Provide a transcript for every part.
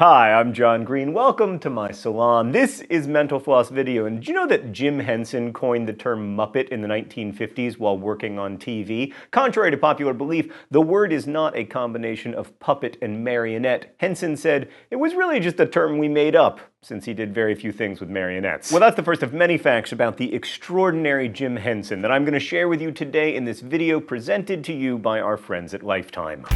Hi, I'm John Green. Welcome to my salon. This is Mental Floss Video, and did you know that Jim Henson coined the term Muppet in the 1950s while working on TV? Contrary to popular belief, the word is not a combination of puppet and marionette. Henson said it was really just a term we made up, since he did very few things with marionettes. Well, that's the first of many facts about the extraordinary Jim Henson that I'm going to share with you today in this video presented to you by our friends at Lifetime.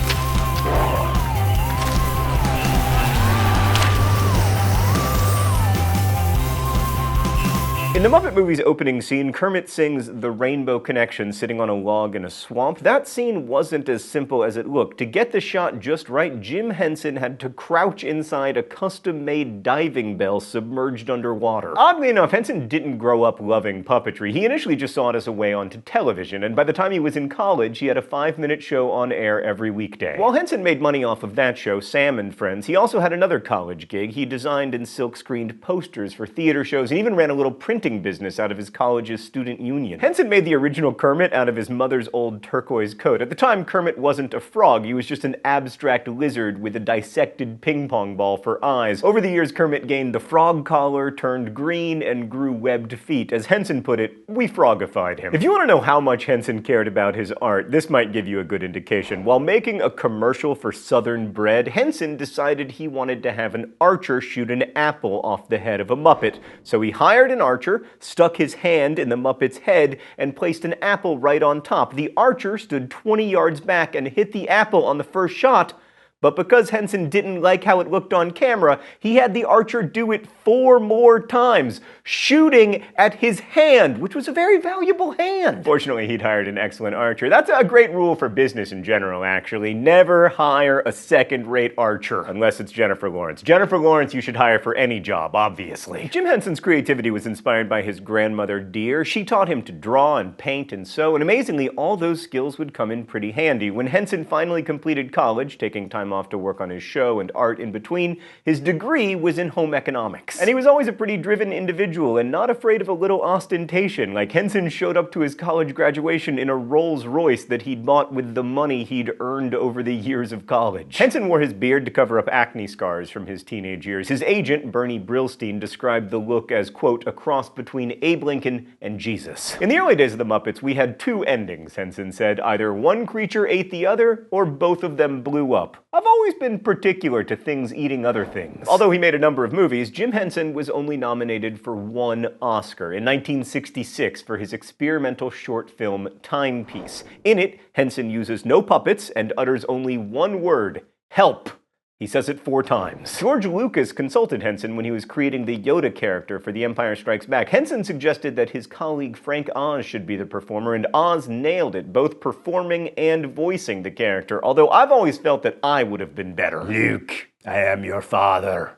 In the Muppet movie's opening scene, Kermit sings The Rainbow Connection sitting on a log in a swamp. That scene wasn't as simple as it looked. To get the shot just right, Jim Henson had to crouch inside a custom-made diving bell submerged underwater. Oddly enough, Henson didn't grow up loving puppetry. He initially just saw it as a way onto television, and by the time he was in college, he had a 5-minute show on air every weekday. While Henson made money off of that show, Sam and Friends, he also had another college gig. He designed and silk-screened posters for theater shows and even ran a little printing business out of his college's student union. Henson made the original Kermit out of his mother's old turquoise coat. At the time, Kermit wasn't a frog. He was just an abstract lizard with a dissected ping pong ball for eyes. Over the years, Kermit gained the frog collar, turned green, and grew webbed feet. As Henson put it, we frogified him. If you want to know how much Henson cared about his art, this might give you a good indication. While making a commercial for Southern Bread, Henson decided he wanted to have an archer shoot an apple off the head of a Muppet. So he hired an archer, stuck his hand in the Muppet's head, and placed an apple right on top. The archer stood 20 yards back and hit the apple on the first shot, but because Henson didn't like how it looked on camera, he had the archer do it 4 more times, shooting at his hand, which was a very valuable hand. Fortunately, he'd hired an excellent archer. That's a great rule for business in general, actually. Never hire a second-rate archer, unless it's Jennifer Lawrence. Jennifer Lawrence you should hire for any job, obviously. Jim Henson's creativity was inspired by his grandmother, Dear. She taught him to draw and paint and sew, and amazingly, all those skills would come in pretty handy. When Henson finally completed college, taking time off to work on his show and art in between, his degree was in home economics. And he was always a pretty driven individual and not afraid of a little ostentation. Like, Henson showed up to his college graduation in a Rolls Royce that he'd bought with the money he'd earned over the years of college. Henson wore his beard to cover up acne scars from his teenage years. His agent, Bernie Brillstein, described the look as, quote, a cross between Abe Lincoln and Jesus. In the early days of the Muppets, we had 2 endings, Henson said. Either one creature ate the other, or both of them blew up. I've always been particular to things eating other things. Although he made a number of movies, Jim Henson was only nominated for 1 Oscar in 1966 for his experimental short film Timepiece. In it, Henson uses no puppets and utters only one word: help. He says it 4 times. George Lucas consulted Henson when he was creating the Yoda character for The Empire Strikes Back. Henson suggested that his colleague Frank Oz should be the performer, and Oz nailed it, both performing and voicing the character, although I've always felt that I would have been better. Luke, I am your father.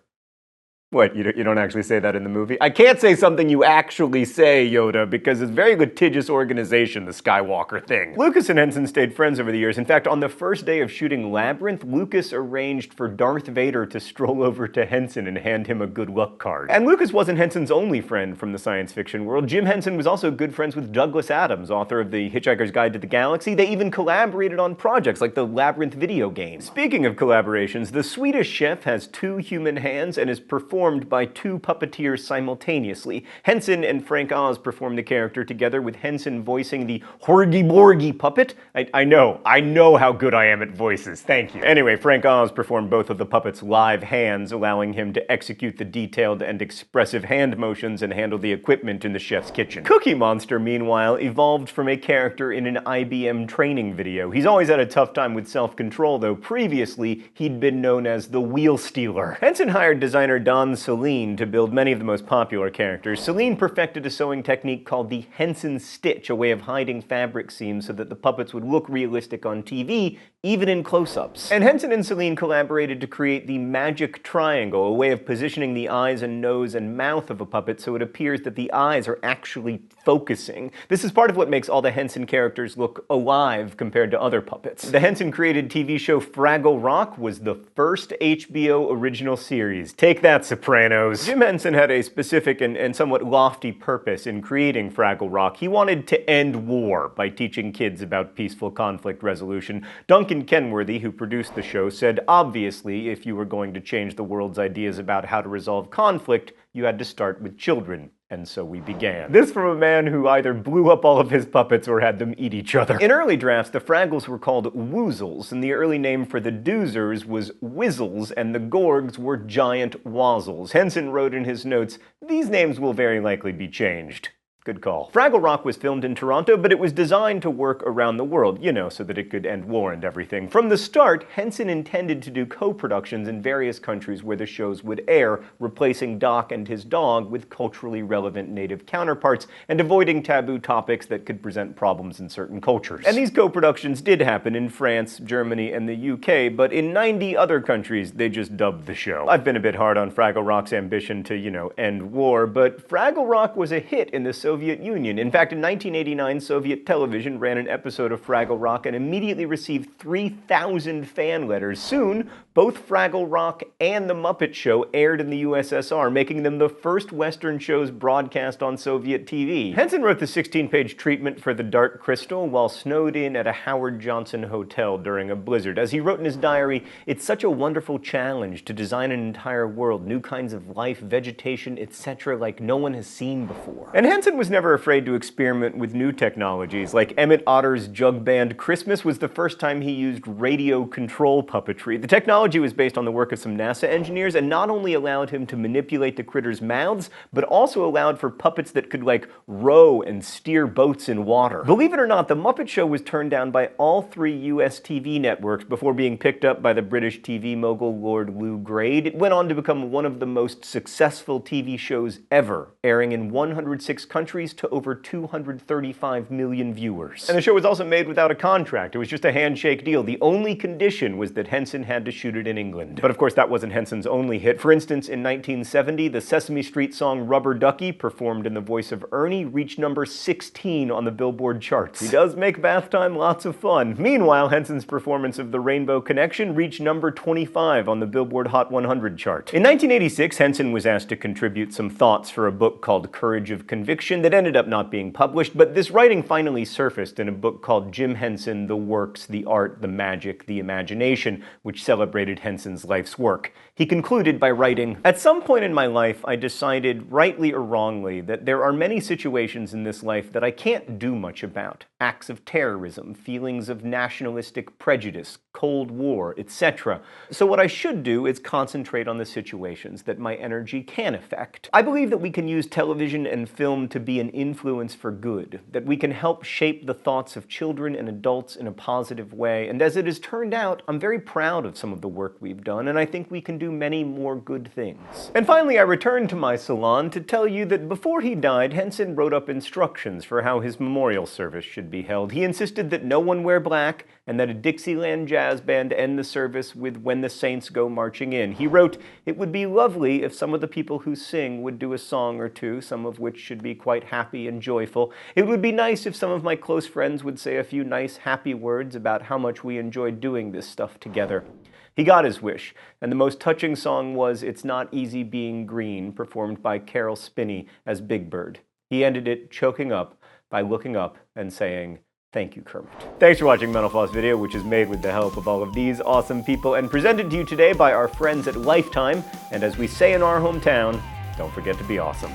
What, you don't actually say that in the movie? I can't say something you actually say, Yoda, because it's a very litigious organization, the Skywalker thing. Lucas and Henson stayed friends over the years. In fact, on the first day of shooting Labyrinth, Lucas arranged for Darth Vader to stroll over to Henson and hand him a good luck card. And Lucas wasn't Henson's only friend from the science fiction world. Jim Henson was also good friends with Douglas Adams, author of The Hitchhiker's Guide to the Galaxy. They even collaborated on projects like the Labyrinth video game. Speaking of collaborations, the Swedish chef has 2 human hands and is performed by 2 puppeteers simultaneously. Henson and Frank Oz performed the character together, with Henson voicing the Horgy-Borgy puppet. I know how good I am at voices, thank you. Anyway, Frank Oz performed both of the puppet's live hands, allowing him to execute the detailed and expressive hand motions and handle the equipment in the chef's kitchen. Cookie Monster, meanwhile, evolved from a character in an IBM training video. He's always had a tough time with self-control, though previously he'd been known as the Wheel Stealer. Henson hired designer Don Celine to build many of the most popular characters. Celine perfected a sewing technique called the Henson stitch, a way of hiding fabric seams so that the puppets would look realistic on TV, even in close-ups. And Henson and Celine collaborated to create the magic triangle, a way of positioning the eyes and nose and mouth of a puppet so it appears that the eyes are actually focusing. This is part of what makes all the Henson characters look alive compared to other puppets. The Henson-created TV show Fraggle Rock was the first HBO original series. Take that, Sopranos. Jim Henson had a specific and somewhat lofty purpose in creating Fraggle Rock. He wanted to end war by teaching kids about peaceful conflict resolution. Duncan Duncan Kenworthy, who produced the show, said, obviously, if you were going to change the world's ideas about how to resolve conflict, you had to start with children. And so we began. This from a man who either blew up all of his puppets or had them eat each other. In early drafts, the Fraggles were called Woozles, and the early name for the Doozers was Wizzles, and the Gorgs were Giant Wozzles. Henson wrote in his notes, "These names will very likely be changed." Good call. Fraggle Rock was filmed in Toronto, but it was designed to work around the world, you know, so that it could end war and everything. From the start, Henson intended to do co-productions in various countries where the shows would air, replacing Doc and his dog with culturally relevant native counterparts and avoiding taboo topics that could present problems in certain cultures. And these co-productions did happen in France, Germany, and the UK, but in 90 other countries, they just dubbed the show. I've been a bit hard on Fraggle Rock's ambition to, you know, end war, but Fraggle Rock was a hit in the Soviet Union. In fact, in 1989, Soviet television ran an episode of Fraggle Rock and immediately received 3,000 fan letters. Soon, both Fraggle Rock and The Muppet Show aired in the USSR, making them the first Western shows broadcast on Soviet TV. Henson wrote the 16-page treatment for The Dark Crystal while snowed in at a Howard Johnson hotel during a blizzard. As he wrote in his diary, "It's such a wonderful challenge to design an entire world, new kinds of life, vegetation, etc. like no one has seen before." And Henson was never afraid to experiment with new technologies, like Emmett Otter's Jug-Band Christmas was the first time he used radio control puppetry. The technology was based on the work of some NASA engineers and not only allowed him to manipulate the critters' mouths, but also allowed for puppets that could, like, row and steer boats in water. Believe it or not, The Muppet Show was turned down by all 3 US TV networks before being picked up by the British TV mogul Lord Lou Grade. It went on to become one of the most successful TV shows ever, airing in 106 countries to over 235 million viewers. And the show was also made without a contract. It was just a handshake deal. The only condition was that Henson had to shoot it in England. But of course, that wasn't Henson's only hit. For instance, in 1970, the Sesame Street song Rubber Ducky, performed in the voice of Ernie, reached number 16 on the Billboard charts. He does make bath time lots of fun. Meanwhile, Henson's performance of The Rainbow Connection reached number 25 on the Billboard Hot 100 chart. In 1986, Henson was asked to contribute some thoughts for a book called Courage of Conviction that ended up not being published, but this writing finally surfaced in a book called Jim Henson, The Works, the Art, the Magic, the Imagination, which celebrated Henson's life's work. He concluded by writing, "At some point in my life, I decided, rightly or wrongly, that there are many situations in this life that I can't do much about. Acts of terrorism, feelings of nationalistic prejudice, Cold War, etc. So what I should do is concentrate on the situations that my energy can affect. I believe that we can use television and film to be an influence for good, that we can help shape the thoughts of children and adults in a positive way, and as it has turned out, I'm very proud of some of the work we've done, and I think we can do many more good things." And finally, I returned to my salon to tell you that before he died, Henson wrote up instructions for how his memorial service should be held. He insisted that no one wear black, and that a Dixieland jazz band end the service with When the Saints Go Marching In. He wrote, "It would be lovely if some of the people who sing would do a song or two, some of which should be quite happy and joyful. It would be nice if some of my close friends would say a few nice, happy words about how much we enjoyed doing this stuff together." He got his wish, and the most touching song was It's Not Easy Being Green, performed by Carol Spinney as Big Bird. He ended it choking up by looking up and saying, "Thank you, Kermit." Thanks for watching Mental Floss video, which is made with the help of all of these awesome people and presented to you today by our friends at Lifetime. And as we say in our hometown, don't forget to be awesome.